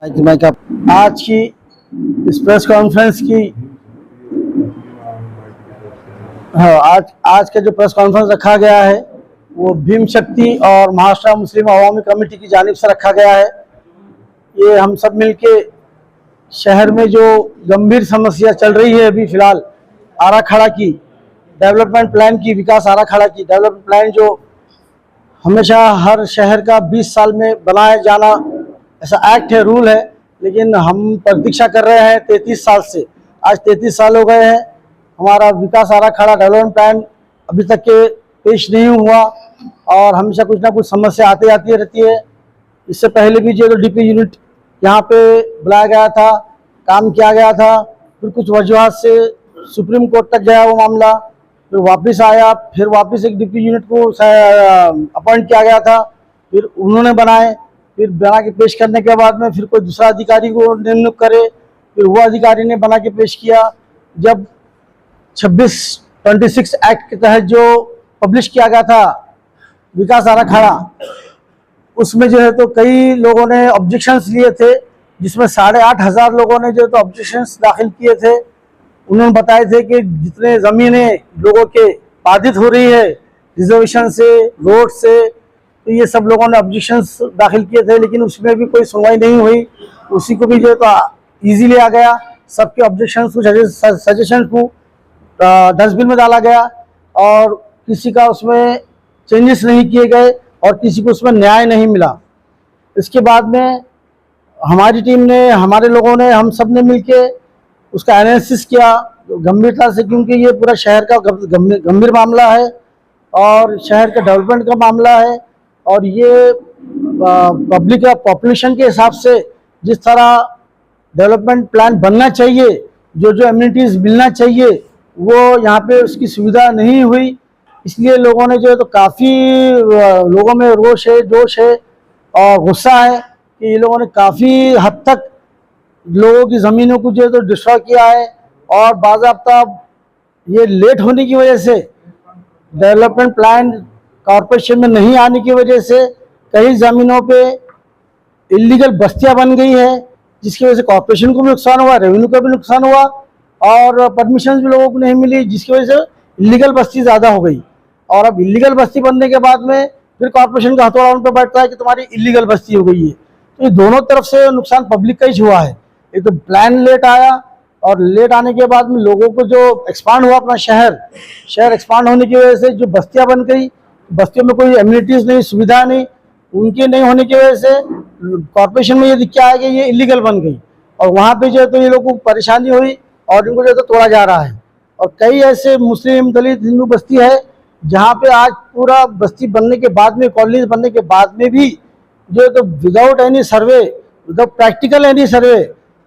आज की इस प्रेस कॉन्फ्रेंस की आज का जो प्रेस कॉन्फ्रेंस रखा गया है वो भीम शक्ति और महाराष्ट्र मुस्लिम अवामी कमेटी की जानिब से रखा गया है। ये हम सब मिलके शहर में जो गंभीर समस्या चल रही है अभी फिलहाल आराखड़ा की, डेवलपमेंट प्लान की, विकास आराखड़ा की, डेवलपमेंट प्लान जो हमेशा हर शहर का 20 साल में बनाया जाना ऐसा एक्ट है, रूल है, लेकिन हम प्रतीक्षा कर रहे हैं 33 साल से। आज 33 साल हो गए हैं, हमारा विकास आराखड़ा डेवलपमेंट प्लान अभी तक के पेश नहीं हुआ और हमेशा कुछ ना कुछ समस्या आती जाती रहती है। इससे पहले भी जो डीपी यूनिट यहाँ पे बुलाया गया था, काम किया गया था, फिर कुछ वजूहत से सुप्रीम कोर्ट तक गया वो मामला, फिर वापस आया, फिर वापस एक डीपी यूनिट को अपॉइंट किया गया था, फिर उन्होंने बनाए, फिर बना के पेश करने के बाद में फिर कोई दूसरा अधिकारी को नियुक्त करे, फिर वो अधिकारी ने बना के पेश किया। जब 26 एक्ट के तहत जो पब्लिश किया गया था विकास आराखड़ा, उसमें जो है तो कई लोगों ने ऑब्जेक्शंस लिए थे, जिसमें 8,500 लोगों ने जो तो ऑब्जेक्शंस दाखिल किए थे। उन्होंने बताए थे कि जितने ज़मीनें लोगों के बाधित हो रही है रिजर्वेशन से, रोड से, तो ये सब लोगों ने ऑब्जेक्शंस दाखिल किए थे, लेकिन उसमें भी कोई सुनवाई नहीं हुई। उसी को भी जो है तो ईजी लिया गया, सबके ऑब्जेक्शंस को, सजेशन को डस्टबिन में डाला गया और किसी का उसमें चेंजेस नहीं किए गए और किसी को उसमें न्याय नहीं मिला। इसके बाद में हमारी टीम ने, हमारे लोगों ने, हम सब ने मिलके उसका एनालिसिस किया गंभीरता से, क्योंकि ये पूरा शहर का गंभीर मामला है और शहर के डेवलपमेंट का मामला है। और ये पब्लिक या पॉपुलेशन के हिसाब से जिस तरह डेवलपमेंट प्लान बनना चाहिए, जो जो एमिनिटीज़ मिलना चाहिए, वो यहाँ पे उसकी सुविधा नहीं हुई। इसलिए लोगों ने जो है तो काफ़ी लोगों में रोष है, जोश है और गुस्सा है कि ये लोगों ने काफ़ी हद तक लोगों की ज़मीनों को जो है तो डिस्ट्रॉय किया है। और बाज़ाब्ता ये लेट होने की वजह से, डेवलपमेंट प्लान कॉरपोरेशन में नहीं आने की वजह से कई ज़मीनों पे इलीगल बस्तियां बन गई है, जिसकी वजह से कॉरपोरेशन को भी नुकसान हुआ, रेवेन्यू का भी नुकसान हुआ और परमिशन भी लोगों को नहीं मिली, जिसकी वजह से इलीगल बस्ती ज़्यादा हो गई। और अब इलीगल बस्ती बनने के बाद में फिर कॉरपोरेशन का हथौड़ा उन पर बैठता है कि तुम्हारी इलीगल बस्ती हो गई है। तो ये दोनों तरफ से नुकसान पब्लिक का ही हुआ है। एक तो प्लान लेट आया और लेट आने के बाद में लोगों को जो एक्सपांड हुआ अपना शहर एक्सपांड होने की वजह से जो बस्तियां बन गई, बस्तियों में कोई एमिनिटीज़ नहीं, सुविधा नहीं, उनके नहीं होने की वजह से कॉरपोरेशन में ये दिक्कत आ गई, ये इलीगल बन गई और वहाँ पे जो है तो ये लोगों को परेशानी हुई और इनको जो है तो तोड़ा जा रहा है। और कई ऐसे मुस्लिम, दलित, हिंदू बस्ती है जहाँ पे आज पूरा बस्ती बनने के बाद में, कॉलोनीज बनने के बाद में भी जो है तो विदाउट एनी सर्वे, विदाउट प्रैक्टिकल एनी सर्वे,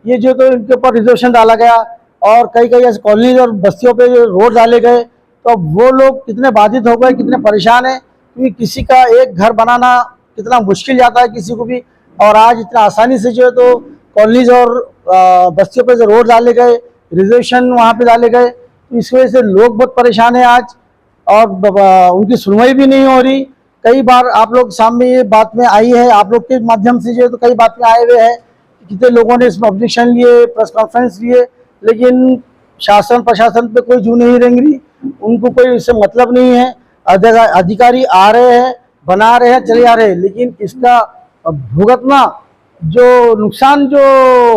ये जो तो इनके ऊपर रिजर्वेशन डाला गया और कई ऐसे कॉलोनीज और बस्तियों पे जो रोड डाले गए। तो अब वो लोग कितने बाधित हो गए, कितने परेशान हैं, क्योंकि किसी का एक घर बनाना कितना मुश्किल जाता है किसी को भी, और आज इतना आसानी से जो है तो कॉलोनीज और बस्तियों पे जो रोड डाले गए, रिजर्वेशन वहाँ पे डाले गए, तो इस वजह से लोग बहुत परेशान हैं आज और उनकी सुनवाई भी नहीं हो रही। कई बार आप लोग सामने ये बात में आई है, आप लोग के माध्यम से जो है तो कई बात में आए हुए हैं, कितने लोगों ने इसमें ऑब्जेक्शन लिए, प्रेस कॉन्फ्रेंस लिए, लेकिन शासन प्रशासन पे कोई जू नहीं रेंग रही, उनको कोई इससे मतलब नहीं है। अधिकारी आ रहे हैं, बना रहे हैं, चले आ रहे हैं, लेकिन इसका भुगतना जो नुकसान जो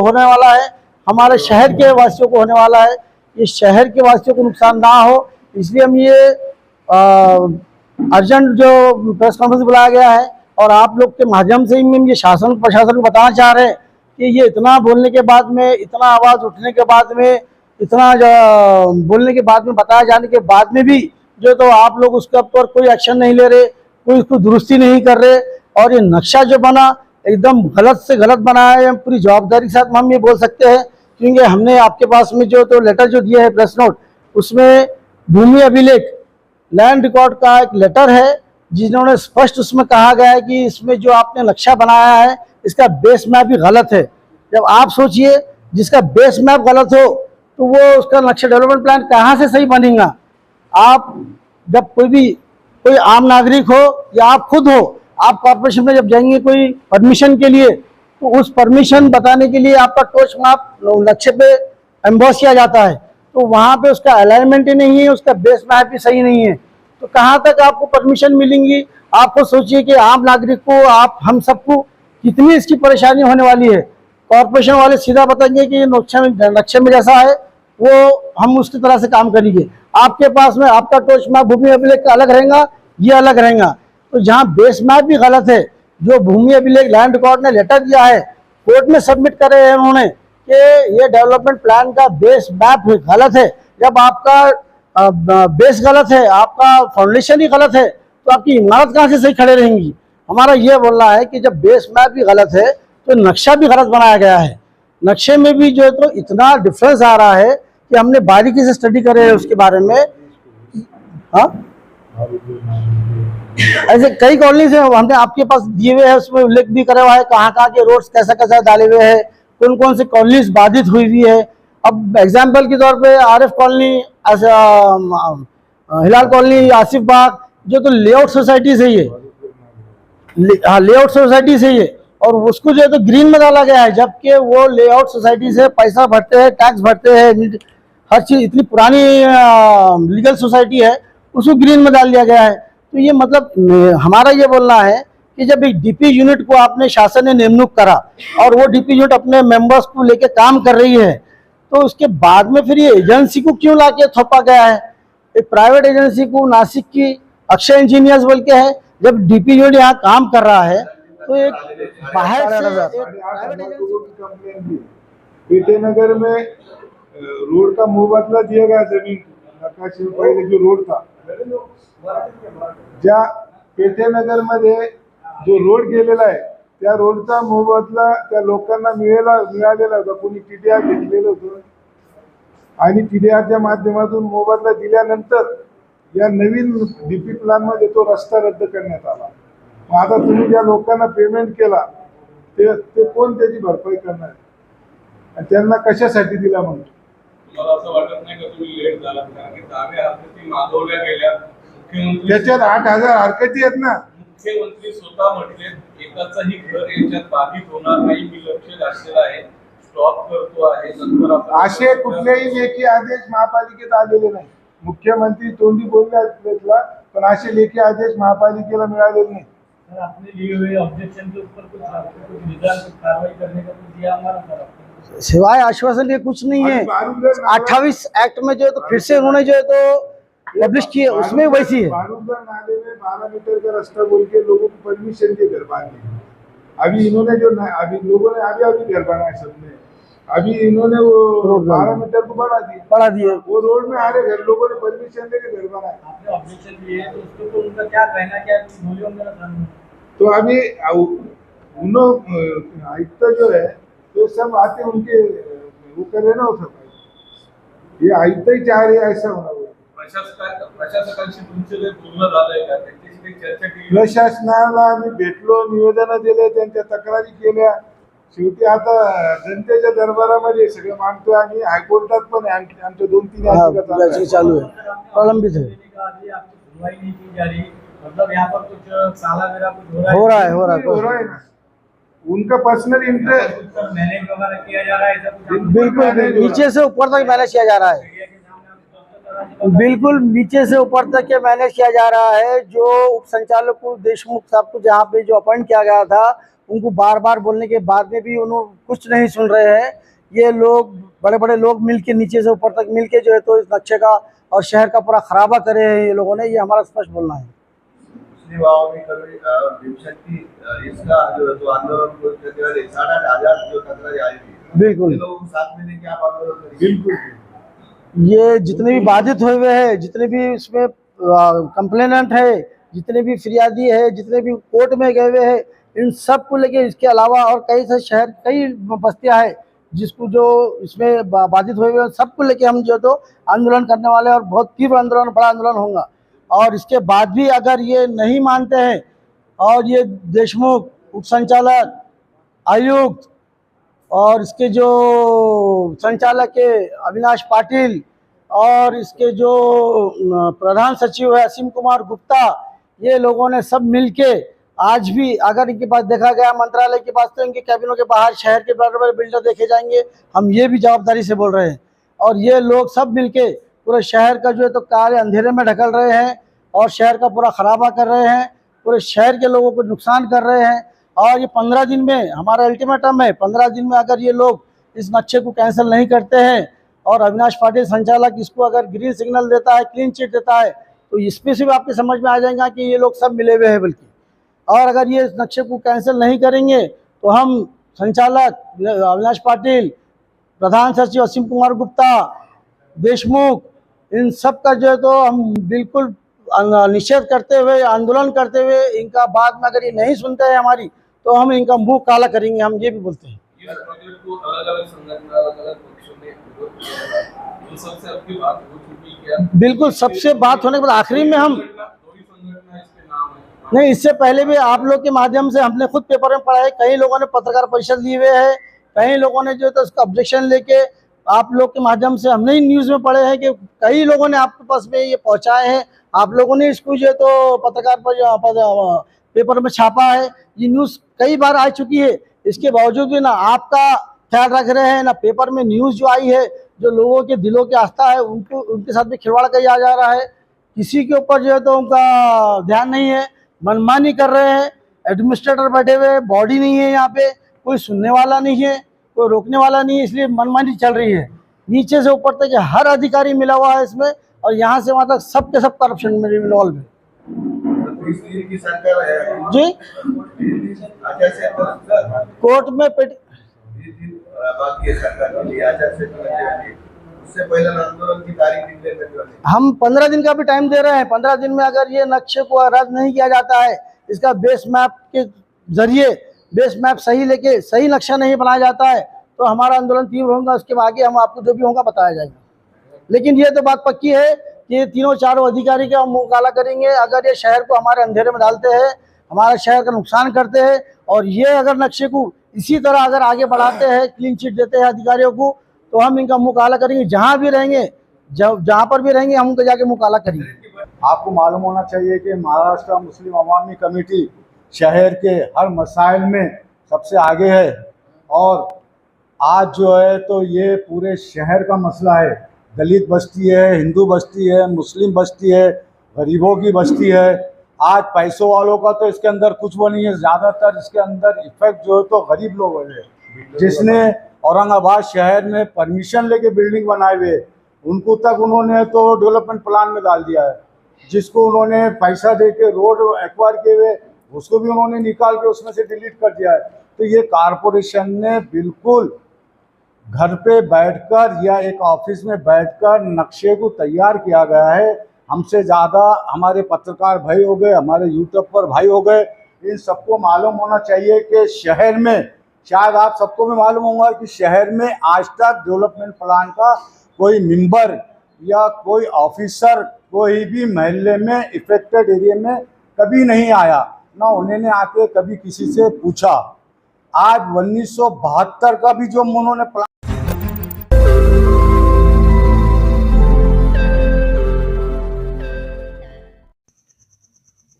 होने वाला है हमारे शहर के वासियों को होने वाला है, ये शहर के वासियों को नुकसान ना हो, इसलिए हम ये अर्जेंट जो प्रेस कॉन्फ्रेंस बुलाया गया है और आप लोग के माध्यम से ही हम ये शासन प्रशासन को बताना चाह रहे हैं कि ये इतना बोलने के बाद में, इतना आवाज़ उठने के बाद में, इतना बोलने के बाद में, बताया जाने के बाद में भी जो तो आप लोग उसके ऊपर कोई एक्शन नहीं ले रहे, कोई उसको दुरुस्ती नहीं कर रहे। और ये नक्शा जो बना एकदम गलत से गलत बना है, हम पूरी जवाबदारी के साथ हम ये बोल सकते हैं, क्योंकि हमने आपके पास में जो तो लेटर जो दिया है प्रेस नोट, उसमें भूमि अभिलेख लैंड रिकॉर्ड का एक लेटर है, जिन्होंने स्पष्ट उसमें कहा गया है कि इसमें जो आपने नक्शा बनाया है इसका बेस मैप भी गलत है। जब आप सोचिए जिसका बेस मैप गलत हो तो वो उसका नक्शा डेवलपमेंट प्लान कहाँ से सही बनेगा। आप जब कोई आम नागरिक हो या आप खुद हो, आप कॉर्पोरेशन में जब जाएंगे कोई परमिशन के लिए, तो उस परमिशन बताने के लिए आपका टॉर्च मैप नक्शे पे एम्बॉस किया जाता है, तो वहाँ पे उसका अलाइनमेंट ही नहीं है, उसका बेस मैप भी सही नहीं है, तो कहाँ तक आपको परमिशन मिलेंगी। आपको सोचिए कि आम नागरिक को, आप हम सबको कितनी इसकी परेशानी होने वाली है। कॉर्पोरेशन वाले सीधा बताएंगे कि नक्शे में जैसा है वो हम उसकी तरह से काम करेंगे। आपके पास में आपका टॉर्च मैप भूमि अभिलेख का अलग रहेगा, ये अलग रहेगा। तो जहाँ बेस मैप भी गलत है, जो भूमि अभिलेख लैंड रिकॉर्ड ने लेटर दिया है, कोर्ट में सबमिट करे हैं उन्होंने कि ये डेवलपमेंट प्लान का बेस मैप गलत है। जब आपका बेस गलत है, आपका फाउंडेशन ही गलत है, तो आपकी इमारत कहाँ से सही खड़े रहेंगी। हमारा ये बोलना है कि जब बेस मैप भी गलत है तो नक्शा भी गलत बनाया गया है। नक्शे में भी जो है तो इतना डिफरेंस आ रहा है कि हमने बारीकी से स्टडी करे है उसके बारे में। हाँ, ऐसे कई कॉलोनीज है, हमने आपके पास दिए हुए हैं, उसमें उल्लेख भी करा हुआ है कहाँ कहाँ के रोड्स कैसा कैसा डाले हुए हैं, कौन कौन से कॉलोनीज बाधित हुई हुई है। अब एग्जाम्पल के तौर पे आरिफ कॉलोनी, हिलाल कॉलोनी, आसिफ बाग, जो तो लेआउट सोसाइटी से ये लेआउट सोसाइटी से ये, और उसको जो है तो ग्रीन में डाला गया है, जबकि वो लेआउट सोसाइटी से पैसा भरते हैं, टैक्स भरते हैं, हर चीज, इतनी पुरानी लीगल सोसाइटी है, उसको ग्रीन में डाल दिया गया है। तो ये मतलब हमारा ये बोलना है कि जब एक डीपी यूनिट को आपने शासन ने नियुक्त करा और वो डीपी यूनिट अपने मेंबर्स को लेके काम कर रही है, तो उसके बाद में फिर ये एजेंसी को क्यों लाके थोपा गया है। एक प्राइवेट एजेंसी को, नासिक की अक्षय इंजीनियर्स बोल के है, जब डीपी यूनिट यहाँ काम कर रहा है तो एक बाहर से पेटेनगर में रोड का मोबदला दिया गया, जमीन नकाशे में पहिले जो रोड था, ज्या पेटेनगर मध्ये जो रोड गेलेला आहे त्या रोडचा मोबदला त्या लोकांना मिळालेला होता, कोणी टीडीआर घेतलेलं होतं आणि टीडीआरच्या माध्यमातून मोबदला दिल्यानंतर या नवीन डीपी प्लान मध्ये तो रस्ता रद्द करण्यात आला। मग आता तुम्ही ज्या लोकांना पेमेंट केला ते कोण त्याची भरपाई करणार आणि त्यांना कशासाठी दिला म्हणून मला असं वाटत नाही का तुम्ही लेट झाला, कारण की दावे हरकती मागवल्या गेल्या। मुख्यमंत्री त्याच्यात 8,000 हरकती आहेत ना। मुख्यमंत्री स्वतः म्हटले एकाचंही घर याच्यात बाधित होणार नाही, मी लक्ष घातलेलं आहे, स्टॉप करतो आहे। नंतर आपण असे कुठलेही लेखी आदेश महापालिकेत आलेले नाही। मुख्यमंत्री तोंडी बोलल्यातला पण असे लेखी आदेश महापालिकेला मिळालेले नहीं। सर आपने लिए हुए ऑब्जेक्शन के ऊपर कुछ निदान कार्रवाई करने का कुछ दिया हमारा सर, सिवाय आश्वासन के कुछ नहीं है। 28 एक्ट में जो है तो फिर से उन्होंने जो है तो पब्लिश किए, उसमें वैसी है। बारूदगढ़ नाले में 12 मीटर का रास्ता बोल के लोगों को परमिशन के घर बांधने, अभी इन्होंने जो अभी लोगों ने अभी घर बनाए सबने, अभी इन्होंने वो 12 मीटर को बढ़ा दिए, वो रोड में आ रहे घर, लोगों ने परमिशन लेके घर बनाए। आपने ऑब्जेक्शन दिए तो उसको तो उनका क्या कहना है, क्या बोलियो मेरा सामने। तो अभी आयुक्त जो है तो सब आते उनके वो कर रहे ना, हो सब ये आयुक्त ही चाह रहे ऐसा होना। प्रशासकांशी तुमचे जे पूर्ण झालंय का, त्यांच्याशी काही चर्चा केली? प्रशासनाला आम्ही भेटलो, निवेदन दिले, त्यांच्या तक्रारी केल्या, शेवटी आता जनतेच्या दरबारामध्ये सगळं मांडतोय आणि हायकोर्टात पण आमच्या 2-3 याचिका चालू है, प्रलंबित है, सुनवाई नहीं की जा रही, मतलब यहाँ पर कुछ साला मेरा कुछ हो रहा है ना। उनका पर्सनल इंटरेस्ट मैनेज वगैरह किया जा रहा है, ऐसा कुछ बिल्कुल नीचे से ऊपर तक मैनेज किया जा रहा है, बिल्कुल नीचे से ऊपर तक के मैनेज किया जा रहा है। जो उप संचालक को देशमुख साहब को जहाँ पे जो अपॉइंट किया गया था, उनको बार बार बोलने के बाद में भी उन्होंने कुछ नहीं सुन रहे हैं। ये लोग बड़े बड़े लोग मिलके नीचे से ऊपर तक मिलके जो है तो इस नक्शे का और शहर का पूरा खराबा करे हैं ये लोगों ने, ये हमारा स्पष्ट बोलना है। इसका जो तो आंदोलन को 8,500 जो तकरारी आई थी, बिल्कुल लोग साथ में लेके आप आंदोलन करेंगे? बिल्कुल ये जितने भी बाधित हुए हुए हैं, जितने भी इसमें कंप्लेनेंट है, जितने भी फिरियादी है, जितने भी कोर्ट में गए हुए हैं, इन सब को लेके, इसके अलावा और कई से शहर, कई बस्तियां हैं जिसको जो इसमें बाधित हुए हुए हैं, सबको लेके हम जो तो आंदोलन करने वाले हैं और बहुत तीव्र आंदोलन, बड़ा आंदोलन होगा। और इसके बाद भी अगर ये नहीं मानते हैं और ये देशमुख उप संचालक, आयुक्त और इसके जो संचालक है अविनाश पाटिल और इसके जो प्रधान सचिव है असीम कुमार गुप्ता, ये लोगों ने सब मिलके आज भी अगर इनके पास देखा गया मंत्रालय के पास, तो इनके कैबिनों के बाहर शहर के बड़े बड़े बिल्डर देखे जाएंगे। हम ये भी जवाबदारी से बोल रहे हैं। और ये लोग सब मिलके पूरे शहर का जो है तो काले अंधेरे में ढकल रहे हैं और शहर का पूरा खराबा कर रहे हैं, पूरे शहर के लोगों को नुकसान कर रहे हैं। और ये 15 दिन में हमारा अल्टीमेटम है, 15 दिन में अगर ये लोग इस नक्शे को कैंसिल नहीं करते हैं और अविनाश पाटिल संचालक इसको अगर ग्रीन सिग्नल देता है, क्लीन चिट देता है, तो इसमें से भी आपके समझ में आ जाएगा कि ये लोग सब मिले हुए हैं। बल्कि और अगर ये इस नक्शे को कैंसिल नहीं करेंगे तो हम संचालक अविनाश पाटिल, प्रधान सचिव असीम कुमार गुप्ता, देशमुख, इन सब का जो है तो हम बिल्कुल निषेध करते हुए, आंदोलन करते हुए, इनका बाद में अगर ये नहीं सुनते हैं हमारी, तो हम इनका मुंह काला करेंगे। हम ये भी बोलते हैं। इस प्रोजेक्ट को अलग-अलग संगठन, अलग-अलग पक्षों ने विरोध किया है। तो सबसे आपकी बात हो चुकी क्या? बिल्कुल, सबसे बात होने के बाद आखिरी में हम दो ही संगठन है, इसके नाम है। नहीं, इससे पहले भी आप लोग के माध्यम से हमने खुद पेपर में पढ़ा है। कई लोगों ने पत्रकार परिषद लिए हुए है, कई लोगों ने जो है तो उसका ऑब्जेक्शन लेके आप लोग के माध्यम से हमने ही न्यूज़ में पढ़े हैं कि कई लोगों ने आपके पास में ये पहुंचाए हैं। आप लोगों ने इसको जो है तो पत्रकार पर पेपर में छापा है। ये न्यूज़ कई बार आ चुकी है। इसके बावजूद भी ना आपका ख्याल रख रहे हैं, ना पेपर में न्यूज़ जो आई है, जो लोगों के दिलों की आस्था है उनको, उनके साथ भी खिलवाड़ किया जा रहा है। किसी के ऊपर जो है तो उनका ध्यान नहीं है, मनमानी कर रहे हैं। एडमिनिस्ट्रेटर बैठे हुए, बॉडी नहीं है यहाँ पे, कोई सुनने वाला नहीं है, कोई रोकने वाला नहीं है, इसलिए मनमानी चल रही है। नीचे से ऊपर तक हर अधिकारी मिला हुआ है इसमें, और यहाँ से वहाँ तक सब के सब करप्शन में इन्वॉल्व है। की सरकार है जी, आचार कोर्ट में बाकी है सरकार के लिए आचार संहिता, उससे पहले आंदोलन की तारीख निकले वाली। हम 15 दिन का भी टाइम दे रहे हैं। 15 दिन में अगर ये नक्शे को रद्द नहीं किया जाता है, इसका बेस मैप के जरिए बेस मैप सही लेके सही नक्शा नहीं बनाया जाता है, तो हमारा आंदोलन तीव्र होगा। उसके आगे हम आपको जो भी होगा बताया जाएगा। लेकिन ये तो बात पक्की है कि ये तीनों चारों अधिकारी का मुंह काला करेंगे अगर ये शहर को हमारे अंधेरे में डालते हैं, हमारे शहर का नुकसान करते हैं। और ये अगर नक्शे को इसी तरह अगर आगे बढ़ाते हैं, क्लीन चिट देते हैं अधिकारियों को, तो हम इनका मुंह काला करेंगे। जहाँ भी रहेंगे, जहाँ पर भी रहेंगे, हम उनको जाके मुंह काला करेंगे। आपको मालूम होना चाहिए कि महाराष्ट्र मुस्लिम अवामी कमेटी शहर के हर मसाइल में सबसे आगे है। और आज जो है तो ये पूरे शहर का मसला है। दलित बस्ती है, हिंदू बस्ती है, मुस्लिम बस्ती है, गरीबों की बस्ती है। आज पैसों वालों का तो इसके अंदर कुछ वो नहीं है, ज़्यादातर इसके अंदर इफेक्ट जो है तो गरीब लोगों ने, जिसने औरंगाबाद शहर में परमिशन लेके बिल्डिंग बनाए हुए, उनको तक उन्होंने तो डेवलपमेंट प्लान में डाल दिया है। जिसको उन्होंने पैसा दे के रोड एक्वायर किए हुए, उसको भी उन्होंने निकाल के उसमें से डिलीट कर दिया है। तो ये कारपोरेशन ने बिल्कुल घर पे बैठकर या एक ऑफिस में बैठकर नक्शे को तैयार किया गया है। हमसे ज़्यादा हमारे पत्रकार भाई हो गए, हमारे यूट्यूब पर भाई हो गए, इन सबको मालूम होना चाहिए कि शहर में, शायद आप सबको भी मालूम होगा कि शहर में आज तक डेवलपमेंट प्लान का कोई मेंबर या कोई ऑफिसर कोई भी महल्ले में इफेक्टेड एरिया में कभी नहीं आया, ना उन्होंने आके कभी किसी से पूछा। आज 1972 का भी जो उन्होंने प्लान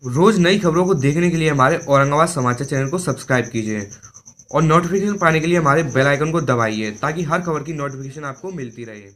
रोज नई खबरों को देखने के लिए हमारे औरंगाबाद समाचार चैनल को सब्सक्राइब कीजिए और नोटिफिकेशन पाने के लिए हमारे बेल आइकन को दबाइए ताकि हर खबर की नोटिफिकेशन आपको मिलती रहे।